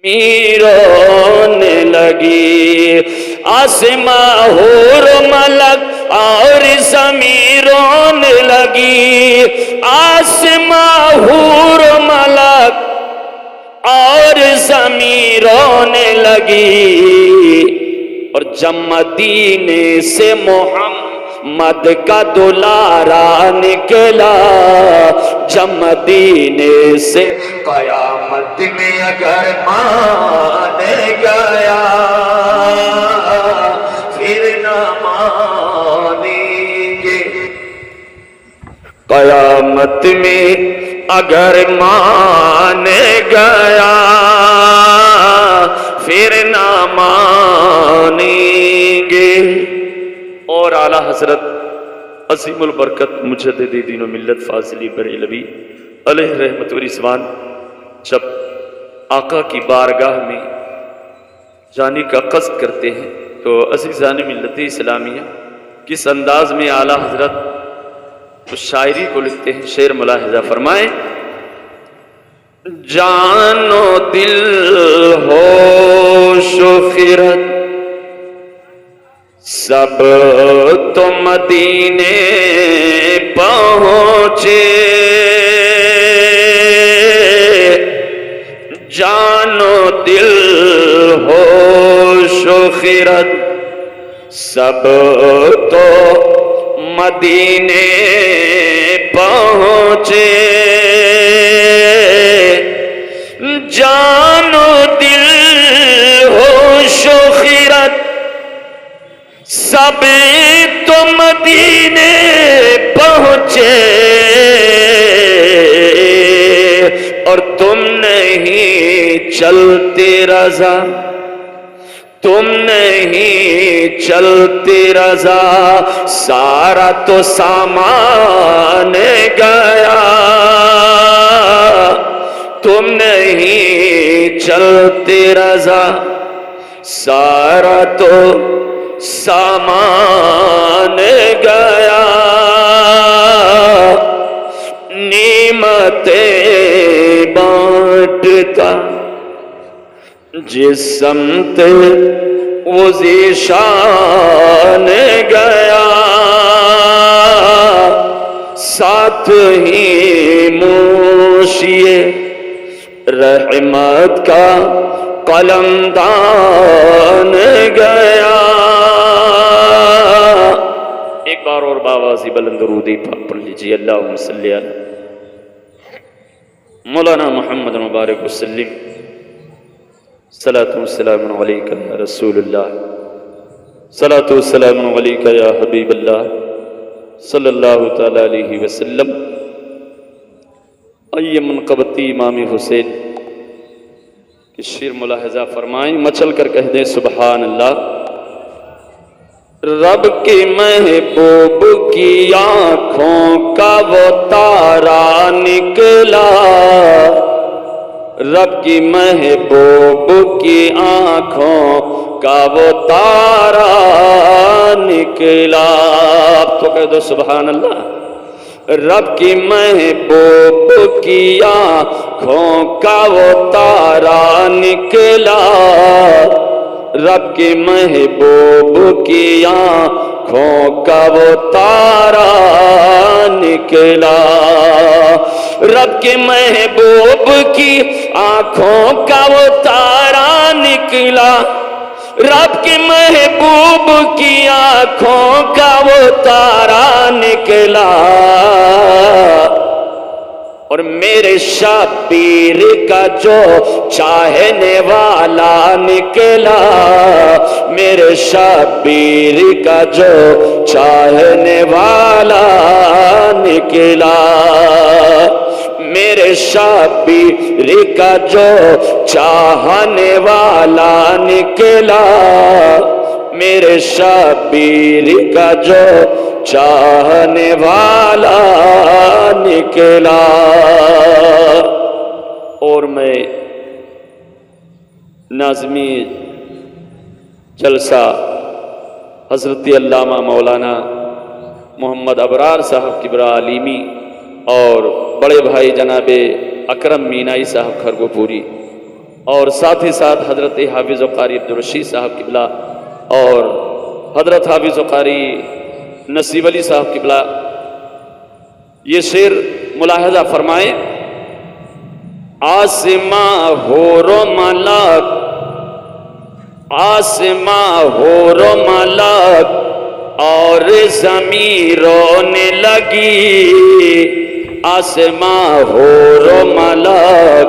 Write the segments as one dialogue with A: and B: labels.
A: رونے لگی، آسماں حور ملک اور زمین رونے لگی، آسماں حور ملک اور زمین رونے لگی، اور جب مدینے سے محمد کا دلارا نکلا، جب مدینے سے قیامت میں اگر مان گیا پھر نہ مانیں گے، قیامت میں اگر مان گیا پھر نہ مانیں گے۔ اور اعلیٰ حضرت عظیم البرکت مجدد دین و ملت فاضلی بریلوی علیہ رحمت و رضوان جب آقا کی بارگاہ میں جانے کا قصد کرتے ہیں تو عزیزان ملت اسلامیہ کس انداز میں اعلیٰ حضرت اس شاعری کو لکھتے ہیں، شعر ملاحظہ فرمائیں۔ جان و دل ہوش و خرد سب تو مدینے پہنچے، جان و دل ہوش و خرد سب تو مدینے پہنچے، جان و دل ہوش و خرد سب تو مدینے پہنچے، اور تم نہیں چلتے رضا، تم نہیں چلتے رضا، سارا تو سامان گیا، تم نہیں چلتے رضا، سارا تو سامان گیا، نعمتیں بانٹتا جس سمت وہ ذیشان گیا، ساتھ ہی موشیے رحمت کا قلمدان گیا۔ ایک بار اور باوازی بلند درود پاک پڑھ لیجیے، اللہم صلی علی مولانا محمد مبارک وسلم، صلاۃ والسلام علیک یا رسول اللہ، صلاۃ والسلام علیک یا حبیب اللہ صلی اللہ تعالی علیہ وسلم۔ آئیے منقبتی امام حسین کہ شعر ملاحظہ فرمائیں، مچل کر کہہ دیں سبحان اللہ۔ رب کے محبوب کی آنکھوں کا وہ تارا نکلا، رب کی محبوب کی آنکھوں کا وہ تارا نکلا، تو کہہ دو سبحان اللہ۔ رب کی محبوب کی آنکھوں کا وہ تارا نکلا، رب کی محبوب کی آنکھوں کا وہ تارا نکلا، رب کے محبوب کی آنکھوں کا وہ تارا نکلا، رب کے محبوب کی آنکھوں کا وہ تارا نکلا، اور میرے شبیر کا جو چاہنے والا نکلا، میرے شبیر کا جو چاہنے والا نکلا، میرے شبیر کا جو چاہنے والا نکلا، میرے شبیر کا جو چاہنے والا نکلا۔ اور میں ناظمی جلسہ حضرت علامہ مولانا محمد ابرار صاحب کبرا علیمی اور بڑے بھائی جناب اکرم مینائی صاحب خرگو پوری اور ساتھ ہی ساتھ حضرت حافظ و قاری عبدالرشید صاحب قبلہ اور حضرت حافظ و قاری نصیب علی صاحب قبلہ یہ شعر ملاحظہ فرمائیں۔ آسماں حور و ملک، آسماں حور و ملک اور زمین رونے لگی، آسماں حور و ملک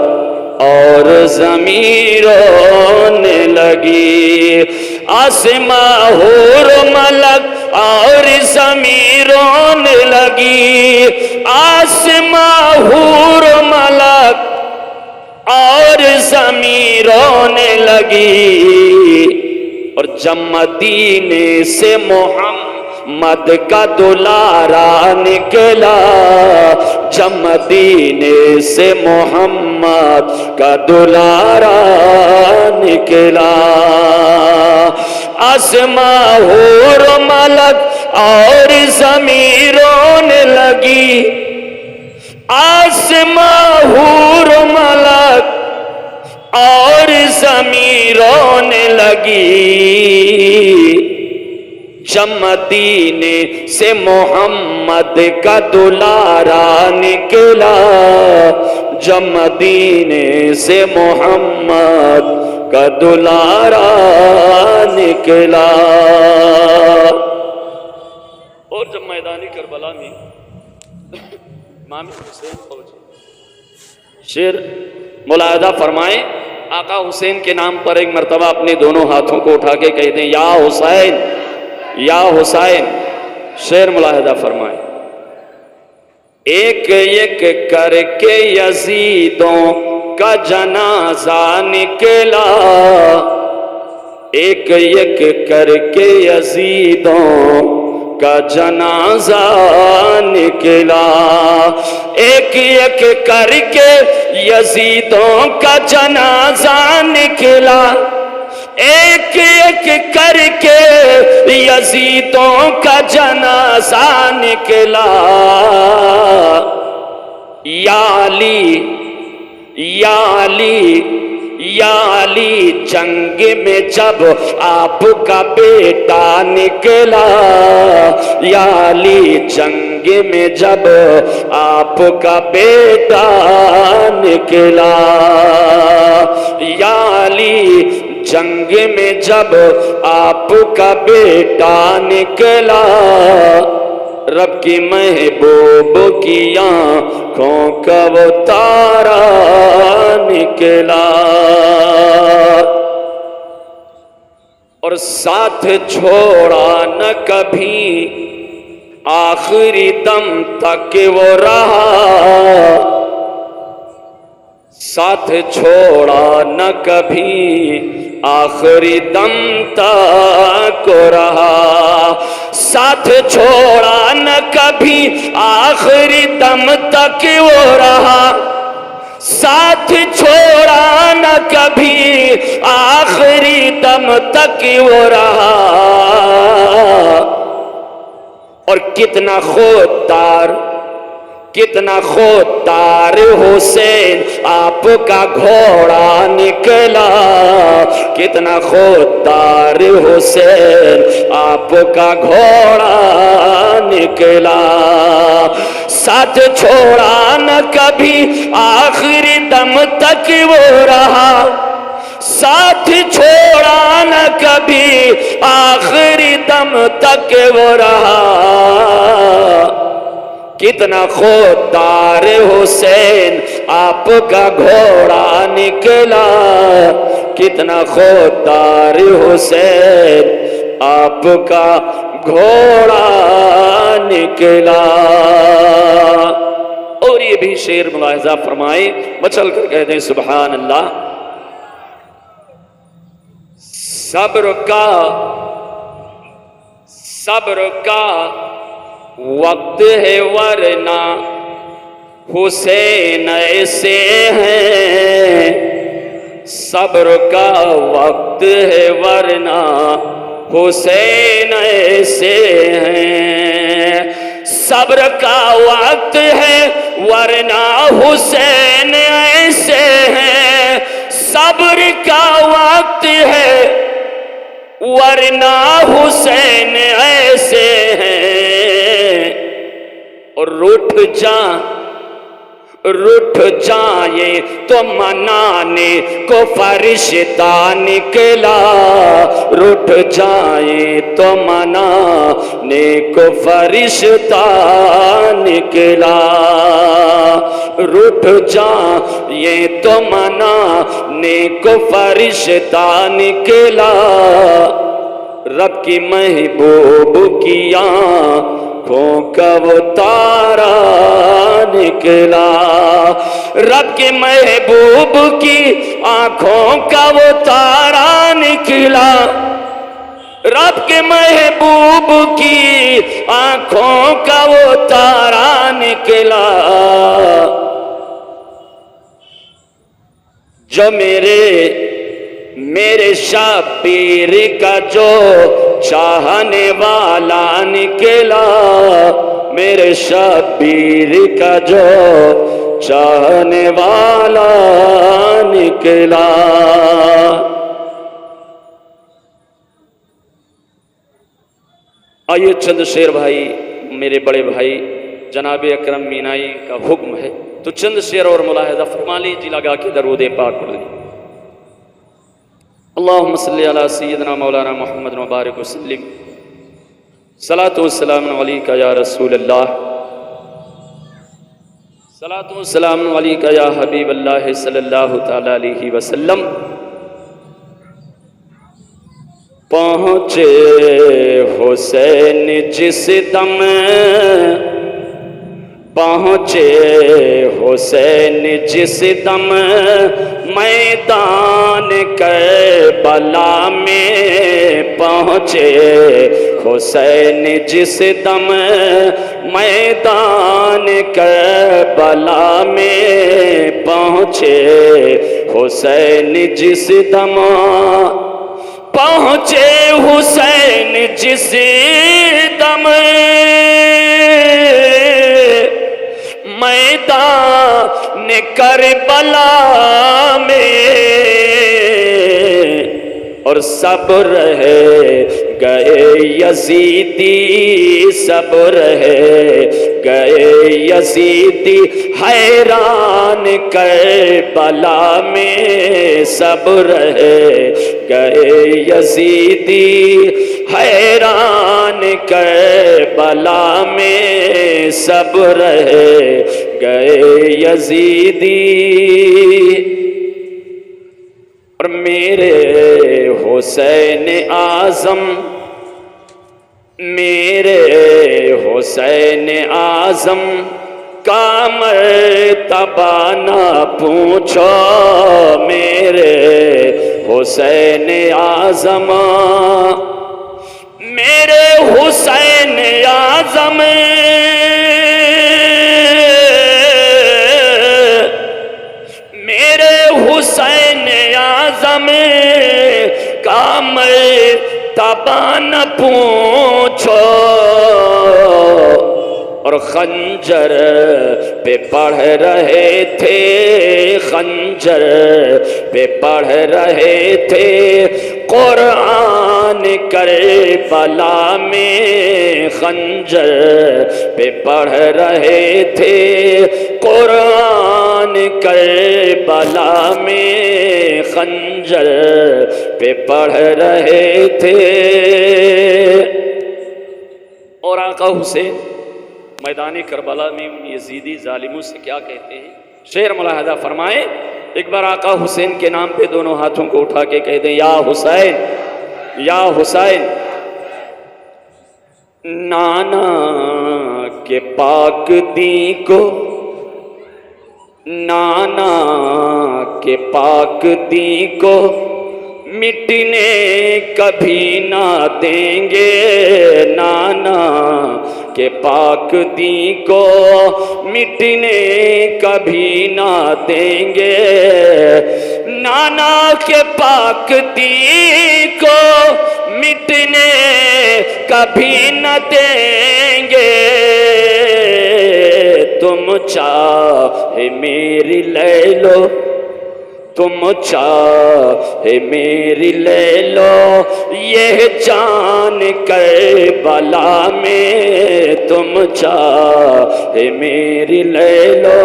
A: اور زمین رونے لگی، آسماں حور و ملک اور زمین رونے لگی، آسماں حور و ملک اور زمین رونے لگی، اور جب مدینے سے محمد کا دلارا نکلا، جب مدینے سے محمد کا دلارا نکلا، آسماں حور و ملک اور زمین رونے لگی، آسماں حور و ملک اور زمین رونے لگی، جب مدینے سے محمد کا دلارا نکلا، جب مدینے سے محمد کا دلارا نکلا۔ اور جب میدانی کربلا میں امام حسین پہنچے، شعر ملاحظہ فرمائیں، آقا حسین کے نام پر ایک مرتبہ اپنے دونوں ہاتھوں کو اٹھا کے کہتے ہیں یا حسین یا حسین، شعر ملاحظہ فرمائیں۔ ایک ایک کر کے یزیدوں کا جنازہ نکلا، ایک ایک کر کے یزیدوں کا جنازہ نکلا، ایک ایک کر کے یزیدوں کا جنازہ نکلا، ایک ایک کر کے یزیدوں کا جنازہ نکلا، یا علی یا علی یا علی جنگ میں جب آپ کا بیٹا نکلا، یا علی جنگ میں جب آپ کا بیٹا نکلا، یا علی جنگ میں جب آپ کا بیٹا نکلا، رب کی محبوب کی آنکھوں کا وہ تارا نکلا، اور ساتھ چھوڑا نہ کبھی آخری دم تک وہ رہا، ساتھ چھوڑا نہ کبھی آخری دم تک رہا، ساتھ چھوڑا نہ کبھی آخری دم تک وہ رہا، ساتھ چھوڑا نہ کبھی آخری دم تک وہ رہا، اور کتنا خوددار کتنا خوددار حسین آپ کا گھوڑا نکلا، کتنا خوددار حسین آپ کا گھوڑا نکلا، ساتھ چھوڑا نہ کبھی آخری دم تک وہ رہا، ساتھ چھوڑا نہ کبھی آخری دم تک وہ رہا، کتنا خوددار حسین آپ کا گھوڑا نکلا، کتنا خوددار حسین آپ کا گھوڑا نکلا۔ اور یہ بھی شعر ملاحظہ فرمائیں، مچل کر کہتے ہیں سبحان اللہ۔ صبر کا وقت ہے ورنہ حسین ایسے ہیں، صبر کا وقت ہے ورنہ حسین ایسے ہیں، صبر کا وقت ہے ورنہ حسین ایسے ہیں، صبر کا وقت ہے ورنہ حسین ایسے ہیں، اور روٹھ جائیں تو منانے کو فرشتہ نکلا، روٹھ جائیں تو منانے کو فرشتہ نکلا، روٹھ جائیں تو منانے کو فرشتہ نکلا، رب کی محبوب کی آنکھوں کا وہ تارا نکلا، رب کے محبوب کی آنکھوں کا وہ تارا نکلا، رب کے محبوب کی آنکھوں کا وہ تارا نکلا، جو میرے شبیر کا جو چاہنے والا نکلا، میرے شبیر کا جو چاہنے والا نکلا۔ آئیے چند شعر بھائی، میرے بڑے بھائی جناب اکرم مینائی کا حکم ہے تو چند شعر اور ملاحظہ فرما لیجیے، لگا کے درود پاک پڑھ لیں۔ اللہم صلی علی سیدنا مولانا محمد مبارک وسلم، صلاۃ والسلام علیک یا رسول اللہ، صلاۃ والسلام علیک یا حبیب اللہ صلی اللہ تعالی علیہ وسلم۔ پہنچے حسین جس دم، پہنچے حسین جس دم میدان کربلا میں، پہنچے حسین جس دم میدان کربلا میں، پہنچے حسین جس دم، پہنچے حسین جس دم میدان کربلا میں، اور سب رہ گئے یزیدی، سب رہ گئے یزیدی حیران کربلا میں، سب رہ گئے یزیدی حیران کربلا میں، سب رہ گئے یزیدی، اور میرے حسین اعظم، میرے حسین اعظم کا مرتبہ نہ پوچھو، میرے حسین اعظم، میرے حسین اعظم، میرے حسین اعظم کا مرتبہ نہ پوچھو، اور خنجر پہ پڑھ رہے تھے، خنجر پہ پڑھ رہے تھے قرآن کربلا میں، خنجر پہ پڑھ رہے تھے قرآن کربلا میں، خنجر پہ پڑھ رہے تھے۔ اور آقا حسین میدان کربلا میں ان یزیدی ظالموں سے کیا کہتے ہیں، شعر ملاحظہ فرمائیں۔ ایک بار آقا حسین کے نام پہ دونوں ہاتھوں کو اٹھا کے کہہ دیں، یا حسین یا حسین، نانا کے پاک دین کو، نانا کے پاک دین کو مٹنے کبھی نہ دیں گے، نانا کے پاک دین کو مٹنے کبھی نہ دیں گے، نانا کے پاک دین کو مٹنے کبھی نہ دیں گے، تم چاہے میری لے لو، تم چاہے میری لے لو یہ جان کربلا میں، تم چاہے میری لے لو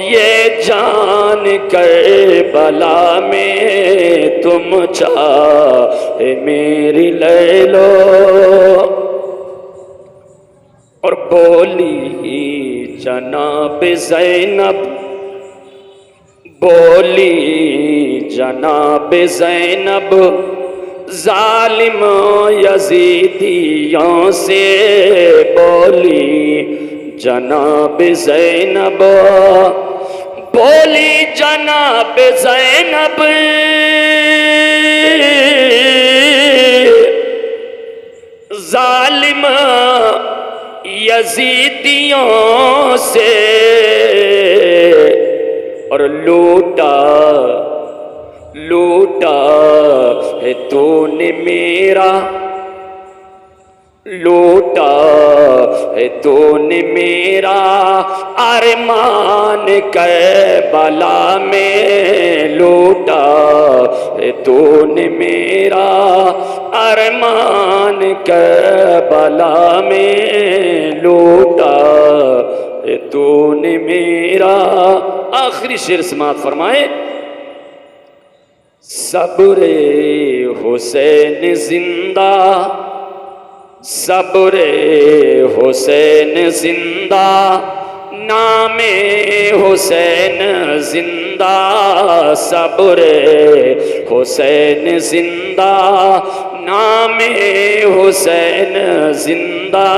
A: یہ جان کربلا میں، تم چاہے میری لے لو۔ اور بولی جناب زینب، بولی جناب زینب ظالم یزیدیوں سے، بولی جناب زینب، بولی جناب زینب ظالم یزیدیوں سے، اور لوٹا لوٹا ہے تو نے میرا، لوٹا ہے تو نے میرا ارمان کربلا میں، لوٹا ہے تو نے میرا ارمان کربلا میں، لوٹا ہے تو نے میرا۔ آخری شعر سماعت فرمائے، صبر حسین زندہ، صبر حسین زندہ، نام حسین زندہ، صبر حسین زندہ، نام حسین زندہ،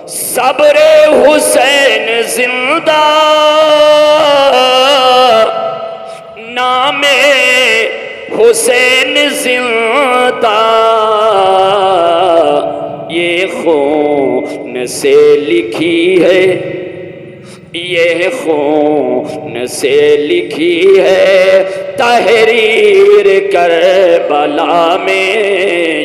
A: صبر حسین زندہ، نام حسین زندہ، یہ خون سے لکھی ہے، یہ خون سے لکھی ہے تحریر کربلا میں،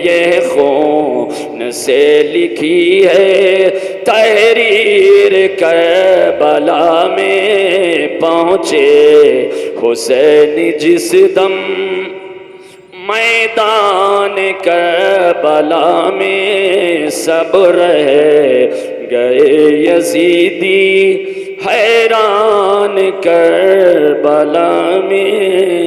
A: یہ خون سے لکھی ہے تحریر کربلا میں، پہنچے حسین جس دم میدان کربلا میں، سب رہ گئے یزیدی حیران کربلا میں۔